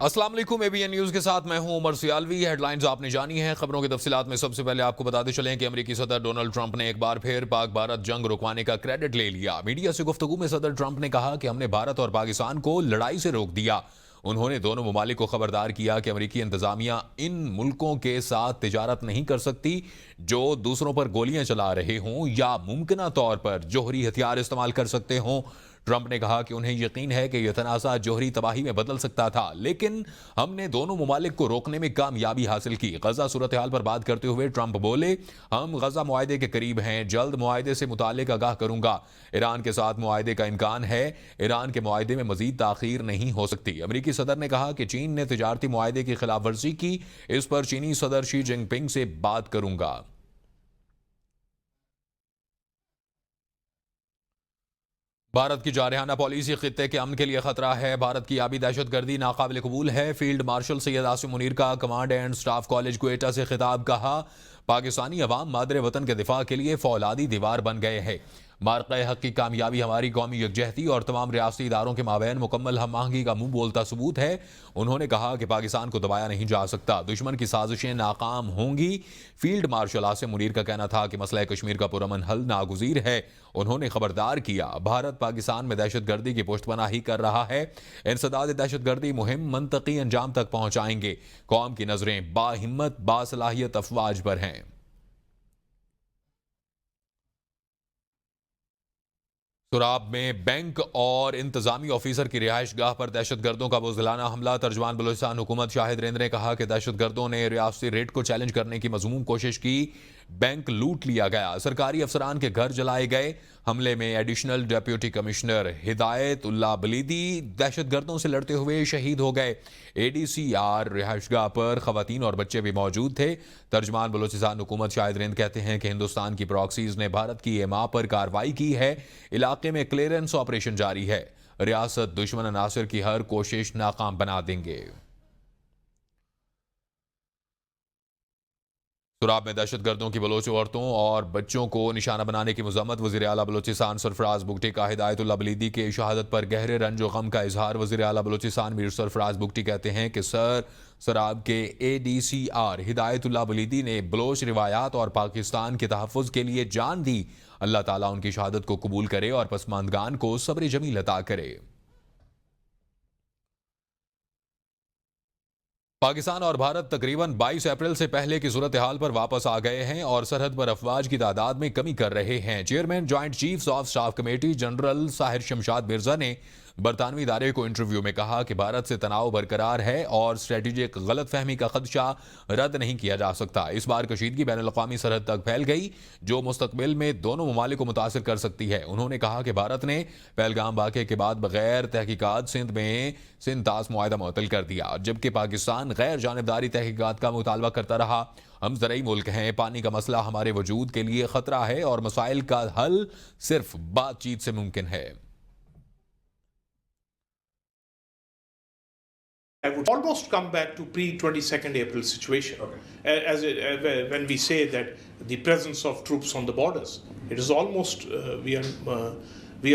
अस्सलाम वालेकुम। ABN news के साथ मैं हूं उमर सियालवी। हेडलाइंस आपने जानी हैं। खबरों की तफसीलात में सबसे पहले आपको बताते चलें कि अमेरिकी सदर डोनाल्ड ट्रंप ने एक बार फिर पाक भारत जंग रुकवाने का क्रेडिट ले लिया। मीडिया से गुफ्तगू में सदर ट्रंप ने कहा कि हमने भारत और पाकिस्तान को लड़ाई से रोक दिया। उन्होंने दोनों ममालिक को खबरदार किया कि अमेरिकी इंतजामिया इन मुल्कों के साथ तिजारत नहीं कर सकती जो दूसरों पर गोलियां चला रहे हों या मुमकिन तौर पर जोहरी हथियार इस्तेमाल कर सकते हों। ट्रंप ने कहा कि उन्हें यकीन है कि यह तनाज़ा जोहरी तबाही में बदल सकता था, लेकिन हमने दोनों ममालिक को रोकने में कामयाबी हासिल की। गजा सूरत हाल पर बात करते हुए ट्रंप बोले, हम गजा मुआहदे के करीब हैं, जल्द मुआहदे से मुतालिक आगाह करूंगा। ईरान के साथ मुआहदे का इम्कान है, ईरान के मुआहदे में मजीद ताखीर नहीं हो सकती। अमेरिकी सदर ने कहा कि चीन ने तिजारती मुआहदे की खिलाफ वर्जी की, इस पर चीनी सदर शी जिनपिंग से बात करूंगा। भारत की जारहाना पॉलिसी खित्ते के अमन के लिए खतरा है। भारत की आबी दहशतगर्दी नाकाबिल कबूल है। फील्ड मार्शल सैयद आसिम मुनीर का command and staff college Quetta से खिताब। कहा, पाकिस्तानी अवाम मादरे वतन के दिफा के लिए फौलादी दीवार बन गए हैं। मार्क़े हक की कामयाबी हमारी कौमी यकजहती और तमाम रियासती इदारों के माबैन मुकम्मल हम आहंगी का मुंह बोलता सबूत है। उन्होंने कहा कि पाकिस्तान को दबाया नहीं जा सकता, दुश्मन की साजिशें नाकाम होंगी। फील्ड मार्शल आसिम मुनीर का कहना था कि मसला कश्मीर का पुरअमन हल नागुज़ीर है। उन्होंने खबरदार किया, भारत पाकिस्तान में दहशतगर्दी की पुष्टपनाही कर रहा है। इंसदाद दहशतगर्दी मुहिम मंतकी अंजाम तक पहुंचाएंगे। कौम की नजरें बाहिम्मत बासलाहियत अफवाज पर हैं। सुराब में बैंक और इंतजामी ऑफिसर की रिहाइश गाह पर दहशतगर्दों का बुज़दिलाना हमला। तर्जमान बलूचिस्तान हुकूमत शाहिद रेंद्र ने कहा कि दहशतगर्दों ने रियासती रेट को चैलेंज करने की मजमूम कोशिश की। बैंक लूट लिया गया, सरकारी अफसरान के घर जलाए गए। हमले में एडिशनल डिप्टी कमिश्नर हिदायत उल्लाह बलीदी दहशतगर्दों से लड़ते हुए शहीद हो गए। एडीसीआर रिहाइशगाह पर खवातीन और बच्चे भी मौजूद थे। तर्जमान बलूचिस्तान हुकूमत शाहिद रेंद्र कहते हैं कि हिंदुस्तान की प्रॉक्सीज ने भारत की एमा पर कार्रवाई की है। इलाके में क्लियरेंस ऑपरेशन जारी है। रियासत दुश्मन अनासिर की हर कोशिश नाकाम बना देंगे। सुराब में दहशतगर्दों की बलोच औरतों और बच्चों को निशाना बनाने की मजम्मत। वज़ीर आला बलूचिस्तान सरफराज बुगटी का हिदायतुल्लाह बलीदी के शहादत पर गहरे रंज व गम का इजहार। वज़ीर आला बलूचिस्तान मीर सरफराज बुगटी कहते हैं कि सराब के ADCR हिदायतुल्लाह बलीदी ने बलोच रिवायात और पाकिस्तान के तहफ़्फ़ुज़ के लिए जान दी। अल्लाह ताला उनकी शहादत को कबूल करे और पसमानदगान को सब्र जमील अता करे। पाकिस्तान और भारत तकरीबन 22 अप्रैल से पहले की सूरत हाल पर वापस आ गए हैं और सरहद पर अफवाज की तादाद में कमी कर रहे हैं। Chairman joint chiefs of staff committee general Sahir Shamshad Mirza ने बरतानवी इदारे को इंटरव्यू में कहा कि भारत से तनाव बरकरार है और स्ट्रेटेजिक गलत फहमी का खदशा रद्द नहीं किया जा सकता। इस बार कशीदगी बैन अल-अक़वामी सरहद तक फैल गई जो मुस्तकबिल में दोनों ममालिक को मुतासर कर सकती है। उन्होंने कहा कि भारत ने पहलगाम वाक़े के बाद बगैर तहकीकात सिंध तास मुआहदा मुअत्तल कर दिया, जबकि पाकिस्तान गैर जानिबदारी तहकीकात का मुतालबा करता रहा। हम ज़रई मुल्क हैं, पानी का मसला हमारे वजूद के लिए खतरा है और मसाइल का हल सिर्फ बातचीत से मुमकिन है। I would almost come back to pre-22nd April situation. Okay. When we say that the presence of troops on the borders, it is almost we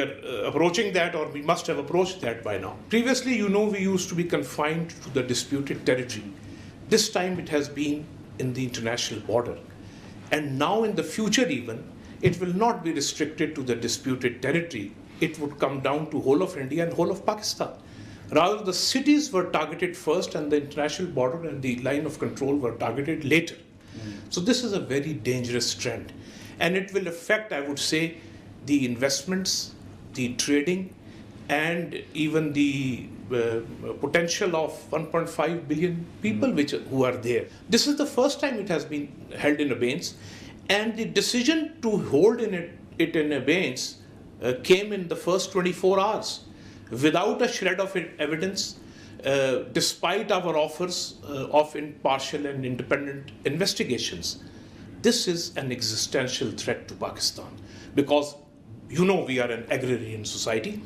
are approaching that, or we must have approached that by now. Previously, we used to be confined to the disputed territory. This time it has been in the international border, and now in the future even, it will not be restricted to the disputed territory. It would come down to whole of India and whole of Pakistan. Rather, the cities were targeted first and the international border and the line of control were targeted later. So this is a very dangerous trend. And it will affect, I would say, the investments, the trading, and even the potential of 1.5 billion people who are there. This is the first time it has been held in abeyance. And the decision to hold it in abeyance came in the first 24 hours. Without a shred of evidence, despite our offers of impartial and independent investigations. This is an existential threat to Pakistan because we are an agrarian society.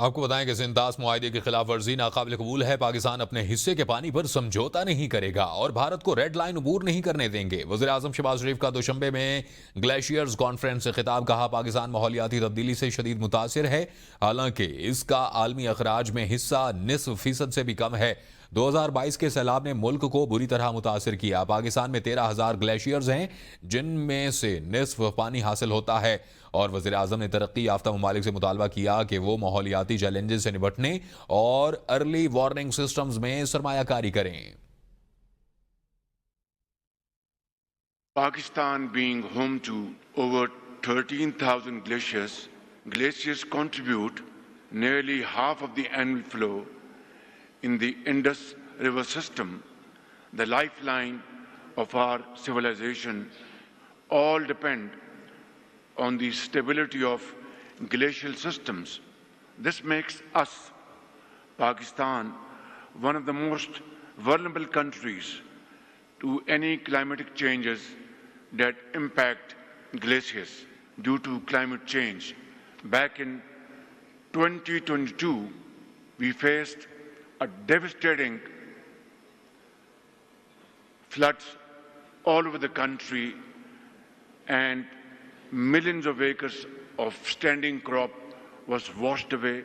आपको बताएं कि सिंतास मुआहदे की खिलाफ वर्जी नाकाबिल कबूल है। पाकिस्तान अपने हिस्से के पानी पर समझौता नहीं करेगा और भारत को रेड लाइन अबूर नहीं करने देंगे। वज़ीर आज़म शहबाज शरीफ का दोशंबे में ग्लेशियर्स कॉन्फ्रेंस से खिताब। कहा, पाकिस्तान माहौलियाती तब्दीली से शदीद मुतासिर है, हालांकि इसका आलमी अखराज में हिस्सा निस्फ फीसद से भी कम है। 2022 के सैलाब ने मुल्क को बुरी तरह मुतासिर किया। पाकिस्तान में 13,000 ग्लेशियर्स हैं, जिनमें से निस्फ पानी हासिल होता है। और वज़ीर आज़म ने तरक्की याफ्ता ममालिक से मुतालबा किया कि वो माहौलियाती चैलेंजेस से निपटने और अर्ली वार्निंग सिस्टम्स में सरमायाकारी करें। Pakistan being home to over 13,000 glaciers, glaciers contribute nearly half of the annual flow in the Indus River system, the lifeline of our civilization. All depend on the stability of glacial systems. This makes us, Pakistan, one of the most vulnerable countries to any climatic changes that impact glaciers due to climate change. Back in 2022, we faced a devastating floods all over the country, and millions of acres of standing crop was washed away.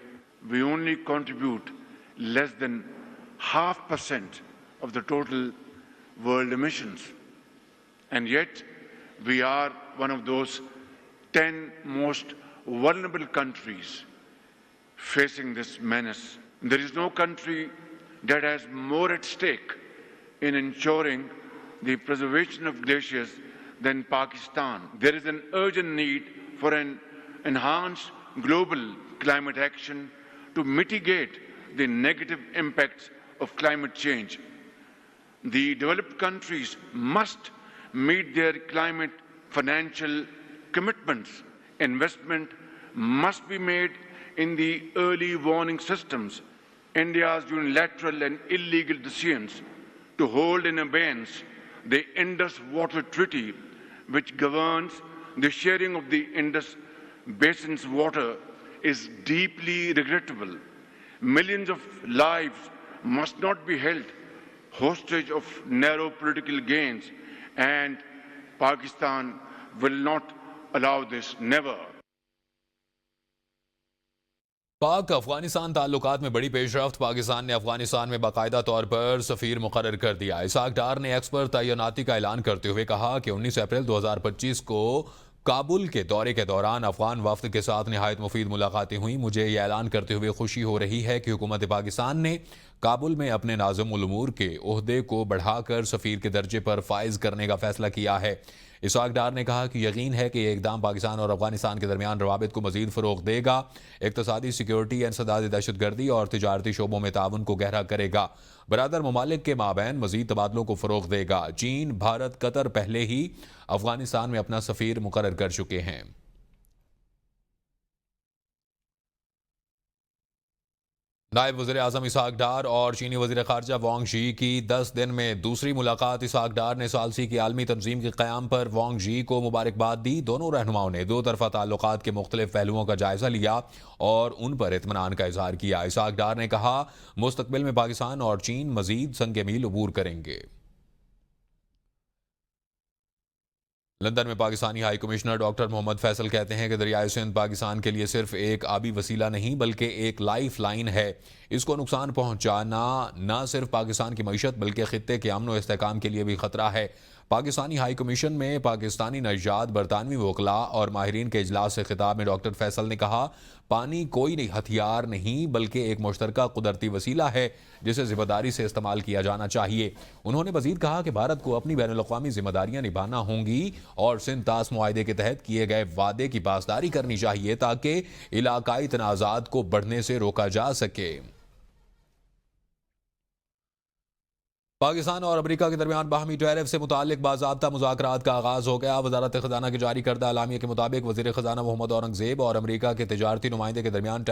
We only contribute less than 0.5% of the total world emissions. And yet, we are one of those 10 most vulnerable countries facing this menace. There is no country that has more at stake in ensuring the preservation of glaciers than Pakistan. There is an urgent need for an enhanced global climate action to mitigate the negative impacts of climate change. The developed countries must meet their climate financial commitments. Investment must be made in the early warning systems. India's unilateral and illegal decisions to hold in abeyance the Indus Water Treaty, which governs the sharing of the Indus Basin's water, is deeply regrettable. Millions of lives must not be held hostage of narrow political gains, and Pakistan will not allow this, never. पाक अफगानिस्तान ताल्लुकात में बड़ी पेशरफ्त। पाकिस्तान ने अफगानिस्तान में बाकायदा तौर पर सफीर मुकर्रर कर दिया। इसाक डार ने एक्सपर्ट तैनाती का ऐलान करते हुए कहा कि 19 अप्रैल 2025 को काबुल के दौरे के दौरान अफगान वफ्द के साथ निहायत मुफीद मुलाकातें हुई। मुझे ये ऐलान करते हुए खुशी हो रही है कि हुकूमत पाकिस्तान ने काबुल में अपने नाज़िमुल उमूर के ओहदे को बढ़ाकर सफ़ीर के दर्जे पर फाइज करने का फैसला किया है। इसाक डार ने कहा कि यकीन है कि ये इकदाम पाकिस्तान और अफगानिस्तान के दरमियान रवाबित को मजीद फ़रोग़ देगा, इक़्तिसादी, सिक्योरिटी, इंसदाद दहशतगर्दी और तिजारती शोबों में ताउन को गहरा करेगा, बरादर ममालिक के माबैन मजीद तबादलों को फ़रोग़ देगा। चीन, भारत, कतर पहले ही अफगानिस्तान में अपना सफ़ीर मुकर्रर कर चुके हैं। नायब वज़ीर आज़म इसाक डार और चीनी वज़ीर ख़ारजा वांग शी की 10 दिन में दूसरी मुलाकात। इसाक डार ने सालसी की आलमी तंजीम के क़याम पर वांग शी को मुबारकबाद दी। दोनों रहनुमाओं ने दो तरफ़ा ताल्लुकात के मुख्तलिफ पहलुओं का जायज़ा लिया और उन पर इत्मीनान का इज़हार किया। इसाक डार ने कहा, मुस्तक़बिल में पाकिस्तान और चीन मज़ीद संग मील अबूर करेंगे। लंदन में Pakistani high commissioner doctor Mohammad Faisal कहते हैं कि दरियाए सिंध पाकिस्तान के लिए सिर्फ एक आबी वसीला नहीं बल्कि एक लाइफ लाइन है। इसको नुकसान पहुंचाना न सिर्फ पाकिस्तान की मईशत बल्कि खित्ते के अमन व इस्तेहकाम के लिए भी खतरा है। पाकिस्तानी हाई कमीशन में पाकिस्तानी नजात, बरतानवी वकला और माहिरीन के इजलास से खिताब में डॉक्टर फैसल ने कहा, पानी कोई हथियार नहीं बल्कि एक मुश्तरका कुदरती वसीला है जिसे जिम्मेदारी से इस्तेमाल किया जाना चाहिए। उन्होंने मजीद कहा कि भारत को अपनी बैनुल-अक़वामी जिम्मेदारियां निभाना होंगी और सिंध-तास मुआहदे के तहत किए गए वादे की पासदारी करनी चाहिए ताकि इलाकाई तनाज़ात को बढ़ने से रोका जा सके। पाकिस्तान और अमेरिका के दरमियान बाहमी टैरिफ से मुताल्लिक बाज़ाब्ता मुज़ाकरात का आगाज़ हो गया। वज़ारत ख़ज़ाना की जारी करदा एलामिया के मुताबिक वज़ीर ख़ज़ाना मोहम्मद औरंगज़ेब और अमेरिका के तिजारती नुमाइंदे के दरमियान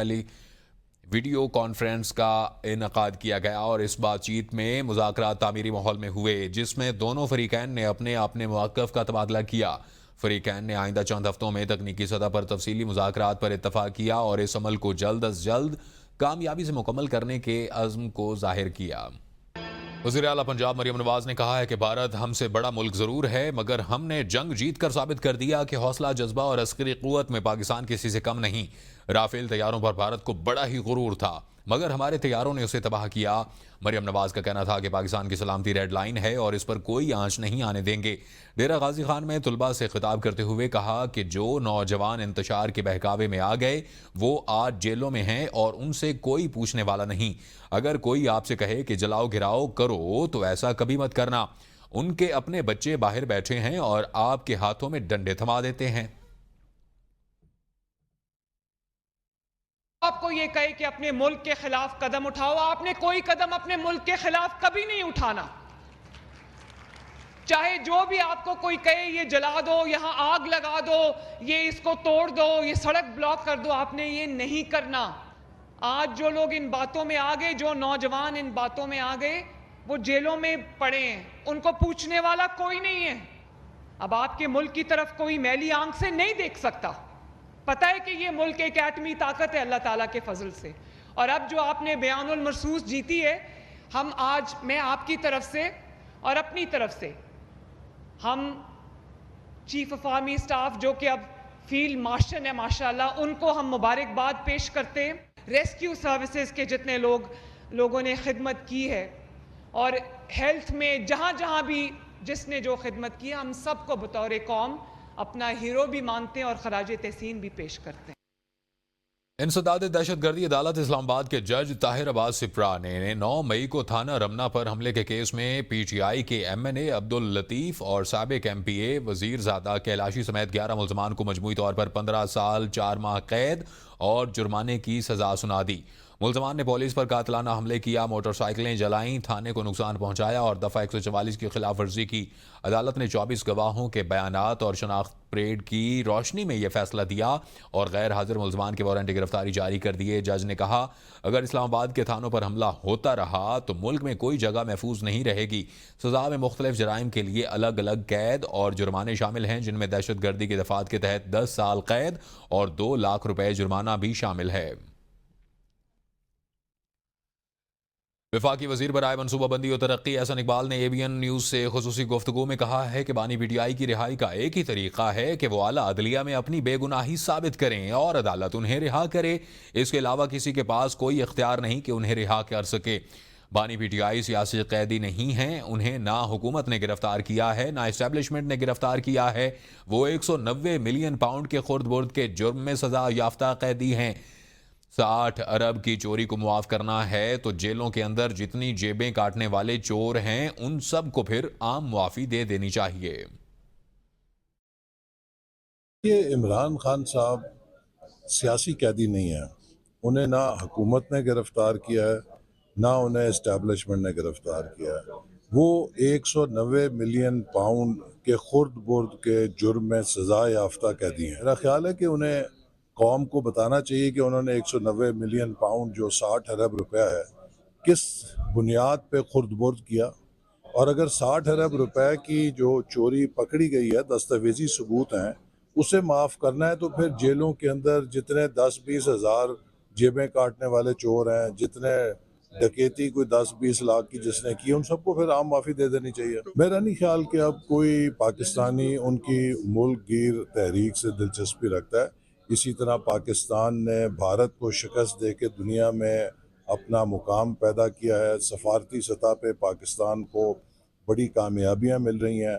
वीडियो कॉन्फ्रेंस का इनकाद किया गया और इस बातचीत में मुज़ाकरात तामीरी माहौल में हुए जिसमें दोनों फ़रीक़ैन ने अपने अपने मौक़िफ़ का तबादला किया। फरीकैन ने आइंदा चंद हफ्तों में तकनीकी सतह पर तफसीली मुज़ाकरात पर इत्तफाक किया और इस अमल को जल्द अज जल्द कामयाबी से मुकम्मल करने के अज़्म को जाहिर किया। वज़ीर आला पंजाब मरियम नवाज ने कहा है कि भारत हमसे बड़ा मुल्क ज़रूर है, मगर हमने जंग जीत कर साबित कर दिया कि हौसला, जज्बा और अस्करी क़ुव्वत में पाकिस्तान किसी से कम नहीं। राफेल तैयारों पर भारत को बड़ा ही गुरूर था, मगर हमारे तैयारों ने उसे तबाह किया। मरियम नवाज का कहना था कि पाकिस्तान की सलामती रेड लाइन है और इस पर कोई आंच नहीं आने देंगे। डेरा गाजी खान में तुलबा से खिताब करते हुए कहा कि जो नौजवान इंतशार के बहकावे में आ गए वो आज जेलों में हैं और उनसे कोई पूछने वाला नहीं। अगर कोई आपसे कहे कि जलाओ गिराओ करो तो ऐसा कभी मत करना। उनके अपने बच्चे बाहर बैठे हैं और आपके हाथों में डंडे थमा देते हैं। आपको ये कहे कि अपने मुल्क के खिलाफ कदम उठाओ, आपने कोई कदम अपने मुल्क के खिलाफ कभी नहीं उठाना। चाहे जो भी आपको कोई कहे ये जला दो, यहां आग लगा दो, ये इसको तोड़ दो, ये सड़क ब्लॉक कर दो, आपने ये नहीं करना। आज जो लोग इन बातों में आ गए, जो नौजवान इन बातों में आ गए, वो जेलों में पड़े हैं, उनको पूछने वाला कोई नहीं है। अब आपके मुल्क की तरफ कोई मैली आंख से नहीं देख सकता। पता है कि ये मुल्क एक एटमी ताकत है अल्लाह ताला के फजल से। और अब जो आपने बयानुल मरसूस जीती है, हम आज, मैं आपकी तरफ से और अपनी तरफ से, हम चीफ ऑफ आर्मी स्टाफ जो कि अब फील्ड मार्शल है माशाल्लाह, उनको हम मुबारकबाद पेश करते हैं। रेस्क्यू सर्विसेज के जितने लोगों ने खिदमत की है और हेल्थ में जहाँ जहाँ भी जिसने जो खिदमत की, हम सबको बतौर कौम अपना हीरो भी मानते हैं और खराज तहसीन भी पेश करते हैं। इंसदाद दहशतगर्दी अदालत इस्लामाबाद के जज ताहिर अब्बास सिप्रा ने 9 मई को थाना रमना पर हमले के केस में PTI के MNA अब्दुल लतीफ़ और साबिक MPA वजीर ज़ादा कैलाशी समेत 11 मुल्ज़मान को मजमूई तौर पर 15 साल 4 माह कैद और जुर्माने की सजा सुना दी। मुल्ज़मान ने पुलिस पर कातिलाना हमले किया, मोटरसाइकिलें जलाईं, थाने को नुकसान पहुंचाया और दफ़ा 144 की खिलाफ वर्जी की। अदालत ने 24 गवाहों के बयानात और शनाख्त परेड की रोशनी में यह फैसला दिया और गैर हाजिर मुल्ज़मान के वारंट गिरफ्तारी जारी कर दिए। जज ने कहा, अगर इस्लामाबाद के थानों पर हमला होता रहा तो मुल्क में कोई जगह महफूज नहीं रहेगी। सजा में मुख्तलिफ जराइम के लिए अलग अलग कैद और जुर्माने शामिल हैं, जिनमें दहशतगर्दी की दफात के तहत 10 साल कैद और 2 लाख रुपए जुर्माना भी शामिल है। वफाकी वजीर बराए मनसूबाबंदी और तरक्की एहसन इकबाल ने ABN न्यूज़ से खुसूसी गुफ्तगू में कहा है कि बानी PTI की रिहाई का एक ही तरीका है कि वो आला अदलिया में अपनी बेगुनाही साबित करें और अदालत उन्हें रिहा करे। इसके अलावा किसी के पास कोई इख्तियार नहीं कि उन्हें रिहा कर सके। बानी PTI सियासी कैदी नहीं हैं, उन्हें ना हुकूमत ने गिरफ्तार किया है ना इस्टेब्लिशमेंट ने गिरफ्तार किया है। वो 190 मिलियन पाउंड के खुर्द बुर्द के जुर्म में सजा याफ्ता कैदी हैं। 60 अरब की चोरी को मुआफ करना है तो जेलों के अंदर जितनी जेबें काटने वाले चोर हैं उन सब को फिर आम मुआफी दे देनी चाहिए। ये इमरान खान साहब सियासी कैदी नहीं है, उन्हें ना हुकूमत ने गिरफ्तार किया है ना उन्हें इस्टेब्लिशमेंट ने गिरफ्तार किया है। वो 190 मिलियन पाउंड के खुर्द बुर्द के जुर्म में सजा याफ्ता कैदी हैं। मेरा ख्याल है कि उन्हें कौम को बताना चाहिए कि उन्होंने 190 मिलियन पाउंड जो 60 अरब रुपया है किस बुनियाद पे खुर्द बुर्द किया, और अगर 60 अरब रुपए की जो चोरी पकड़ी गई है, दस्तावेजी सबूत हैं, उसे माफ़ करना है तो फिर जेलों के अंदर जितने 10-20 हज़ार जेबें काटने वाले चोर हैं, जितने डकैती कोई 10-20 लाख की जिसने की, उन सबको फिर आम माफ़ी दे देनी चाहिए। मेरा नहीं ख्याल कि अब कोई पाकिस्तानी उनकी मुल्क गिर तहरीक से दिलचस्पी रखता है। इसी तरह पाकिस्तान ने भारत को शिकस्त दे के दुनिया में अपना मुकाम पैदा किया है। सफारती सतह पे पाकिस्तान को बड़ी कामयाबियां मिल रही हैं।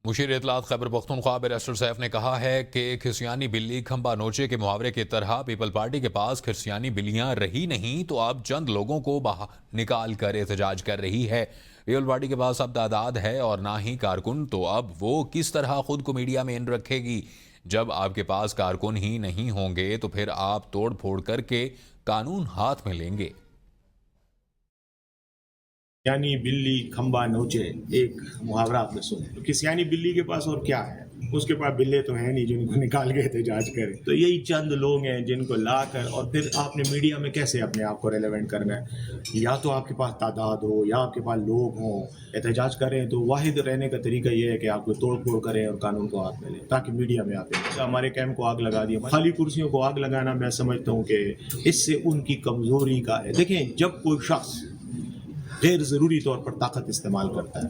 मुशीर इतलात खैबर पख्तूनख्वा बैरिस्टर सैफ ने कहा है कि खिसियानी बिल्ली खंबा नोचे के मुहावरे की तरह पीपल पार्टी के पास खिसियानी बिल्लियां रही नहीं तो अब चंद लोगों को बाहर निकाल कर एहतजाज कर रही है। पीपल पार्टी के पास अब तादाद है और ना ही कारकुन, तो अब वो किस तरह खुद को मीडिया में इन रखेगी। जब आपके पास कारकुन ही नहीं होंगे तो फिर आप तोड़ फोड़ करके कानून हाथ में लेंगे। यानी बिल्ली खंबा नोचे, एक मुहावरा आपने सुना, तो किसियानी बिल्ली के पास और क्या है? उसके पास बिल्ले तो हैं नहीं जिनको निकाल के एहतजाज करें। तो यही चंद लोग हैं जिनको लाकर और फिर आपने मीडिया में कैसे अपने आप को रेलेवेंट करना है। या तो आपके पास तादाद हो या आपके पास लोग हों, एहतजाज करें, तो वाहिद रहने का तरीका ये है कि आप कोई तोड़ फोड़ करें और कानून को हाथ में लें ताकि मीडिया में आते हैं। हमारे कैंप को आग लगा दी, खाली कुर्सियों को आग लगाना मैं समझता हूँ कि इससे उनकी कमज़ोरी का है। देखें, जब कोई शख्स गैर ज़रूरी तौर पर ताकत इस्तेमाल करता है,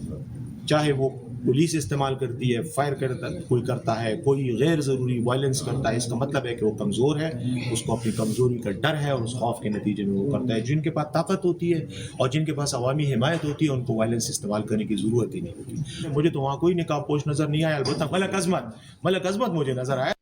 चाहे वो पुलिस इस्तेमाल करती है, फायर करता है, कोई गैर ज़रूरी वायलेंस करता है, इसका मतलब है कि वो कमज़ोर है, उसको अपनी कमज़ोरी का डर है और उस खौफ के नतीजे में वो करता है। जिनके पास ताकत होती है और जिनके पास अवामी हिमायत होती है, उनको वायलेंस इस्तेमाल करने की ज़रूरत ही नहीं होती। मुझे तो वहाँ कोई नकाबपोश नज़र नहीं आया, अलबत्ता मलक अज़मत मुझे नज़र आया।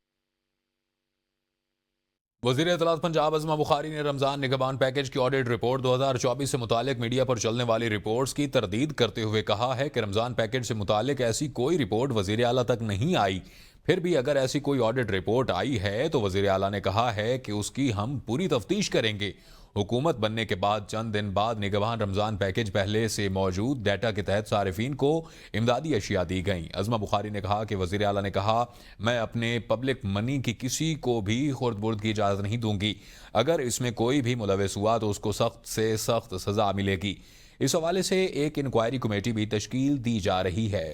वज़ीर इत्तलात पंजाब अज़मा बुखारी ने रमज़ान निगहबान पैकेज की ऑडिट रिपोर्ट 2024 से मुतालिक मीडिया पर चलने वाली रिपोर्ट्स की तरदीद करते हुए कहा है कि रमज़ान पैकेज से मुतालिक ऐसी कोई रिपोर्ट वज़ीर आला तक नहीं आई। फिर भी अगर ऐसी कोई ऑडिट रिपोर्ट आई है तो वज़ीर आला ने कहा है कि उसकी हम पूरी तफ्तीश करेंगे। हुकूमत बनने के बाद चंद दिन बाद निगहबान रमज़ान पैकेज पहले से मौजूद डाटा के तहत सारिफीन को इमदादी अशिया दी गई। अज़मा बुखारी ने कहा कि वज़ीर आला ने कहा, मैं अपने पब्लिक मनी की किसी को भी खुर्द बुर्द की इजाज़त नहीं दूंगी। अगर इसमें कोई भी मुलविस हुआ तो उसको सख्त से सख्त सज़ा मिलेगी। इस हवाले से एक इंक्वायरी कमेटी भी तश्कील दी जा रही है।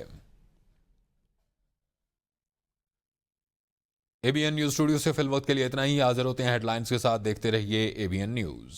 ABN न्यूज़ स्टूडियो से फिल वक्त के लिए इतना ही। हाजिर होते हैं हेडलाइंस के साथ। देखते रहिए ABN न्यूज़।